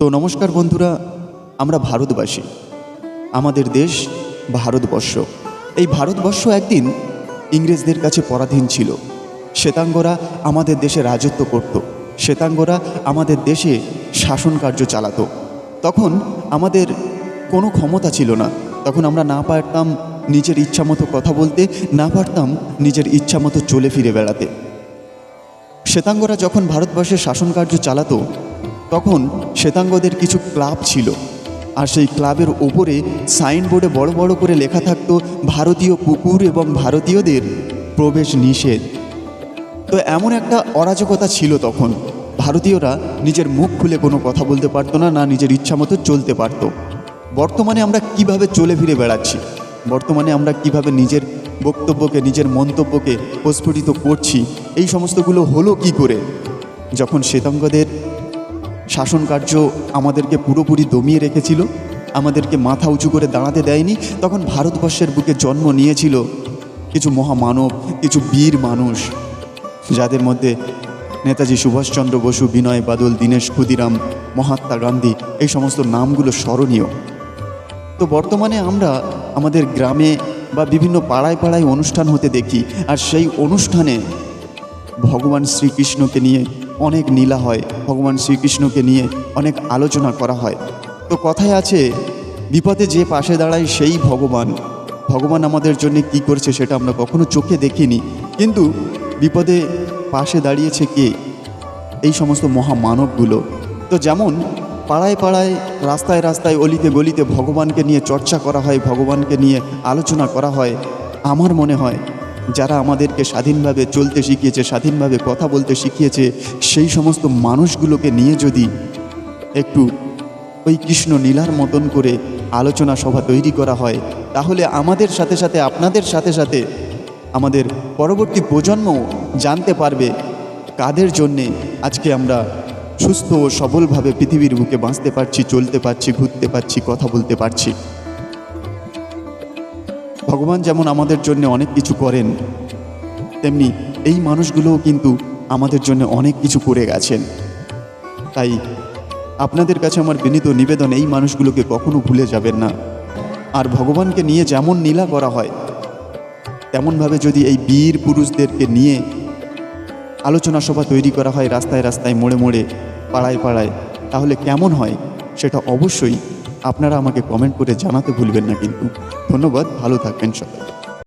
তো নমস্কার বন্ধুরা, আমরা ভারতবাসী। আমাদের দেশ ভারতবর্ষ। এই ভারতবর্ষ একদিন ইংরেজদের কাছে পরাধীন ছিল। শ্বেতাঙ্গরা আমাদের দেশে রাজত্ব করত। শ্বেতাঙ্গরা আমাদের দেশে শাসন কার্য চালাতো। তখন আমাদের কোনো ক্ষমতা ছিল না। তখন আমরা না পারতাম নিজের ইচ্ছামতো কথা বলতে, না পারতাম নিজের ইচ্ছামতো চলে ফিরে বেড়াতে। শ্বেতাঙ্গরা যখন ভারতবর্ষে শাসন কার্য চালাতো, তখন শ্বেতাঙ্গদের কিছু ক্লাব ছিল, আর সেই ক্লাবের ওপরে সাইনবোর্ডে বড় বড় করে লেখা থাকতো ভারতীয় পুকুর এবং ভারতীয়দের প্রবেশ নিষেধ। তো এমন একটা অরাজকতা ছিল তখন। ভারতীয়রা নিজের মুখ খুলে কোনো কথা বলতে পারতো না, না নিজের ইচ্ছামতো চলতে পারতো। বর্তমানে আমরা কিভাবে চলে ফিরে বেড়াচ্ছি, বর্তমানে আমরা কিভাবে নিজের বক্তব্যকে, নিজের মন্তব্যকে প্রস্ফুটিত করছি, এই সমস্তগুলো হলো কি করে? যখন শ্বেতাঙ্গদের শাসন কার্য আমাদেরকে পুরোপুরি দমিয়ে রেখেছিল, আমাদেরকে মাথা উঁচু করে দাঁড়াতে দেয়নি, তখন ভারতবর্ষের বুকে জন্ম নিয়েছিল কিছু মহামানব, কিছু বীর মানুষ, যাদের মধ্যে নেতাজি সুভাষচন্দ্র বসু, বিনয় বাদল, দীনেশ ক্ষুদিরাম, মহাত্মা গান্ধী, এই সমস্ত নামগুলো স্মরণীয়। তো বর্তমানে আমরা আমাদের গ্রামে বা বিভিন্ন পাড়ায় পাড়ায় অনুষ্ঠান হতে দেখি, আর সেই অনুষ্ঠানে ভগবান শ্রীকৃষ্ণকে নিয়ে অনেক নীলা হয়, ভগবান শ্রীকৃষ্ণকে নিয়ে অনেক আলোচনা করা হয়। তো কথায় আছে, বিপদে যে পাশে দাঁড়ায় সেই ভগবান। ভগবান আমাদের জন্য কি করছে সেটা আমরা কখনো চোখে দেখিনি, কিন্তু বিপদে পাশে দাঁড়িয়েছে কে? এই সমস্ত মহামানবগুলো। তো যেমন পাড়ায় পাড়ায়, রাস্তায় রাস্তায়, অলিতে গলিতে ভগবানকে নিয়ে চর্চা করা হয়, ভগবানকে নিয়ে আলোচনা করা হয়, আমার মনে হয় যারা আমাদেরকে স্বাধীনভাবে চলতে শিখিয়েছে, স্বাধীনভাবে কথা বলতে শিখিয়েছে, সেই সমস্ত মানুষগুলোকে নিয়ে যদি একটু ওই কৃষ্ণ নীলার মতন করে আলোচনা সভা তৈরি করা হয়, তাহলে আমাদের সাথে সাথে, আপনাদের সাথে সাথে আমাদের পরবর্তী প্রজন্মও জানতে পারবে কাদের জন্যে আজকে আমরা সুস্থ ও সবলভাবে পৃথিবীর বুকে বাঁচতে পারছি, চলতে পারছি, ঘুরতে পারছি, কথা বলতে পারছি। ভগবান যেমন আমাদের জন্য অনেক কিছু করেন, তেমনি এই মানুষগুলোও কিন্তু আমাদের জন্য অনেক কিছু করে গেছেন। তাই আপনাদের কাছে আমার বিনীত নিবেদন, এই মানুষগুলোকে কখনো ভুলে যাবেন না। আর ভগবানকে নিয়ে যেমন লীলা করা হয়, তেমনভাবে যদি এই বীর পুরুষদেরকে নিয়ে আলোচনা সভা তৈরি করা হয়, রাস্তায় রাস্তায়, মোড়ে মোড়ে, পাড়ায় পাড়ায়, তাহলে কেমন হয় সেটা অবশ্যই আপনারা আমাকে কমেন্ট করে জানাতে ভুলবেন না। কিন্তু ধন্যবাদ, ভালো থাকবেন সবাই।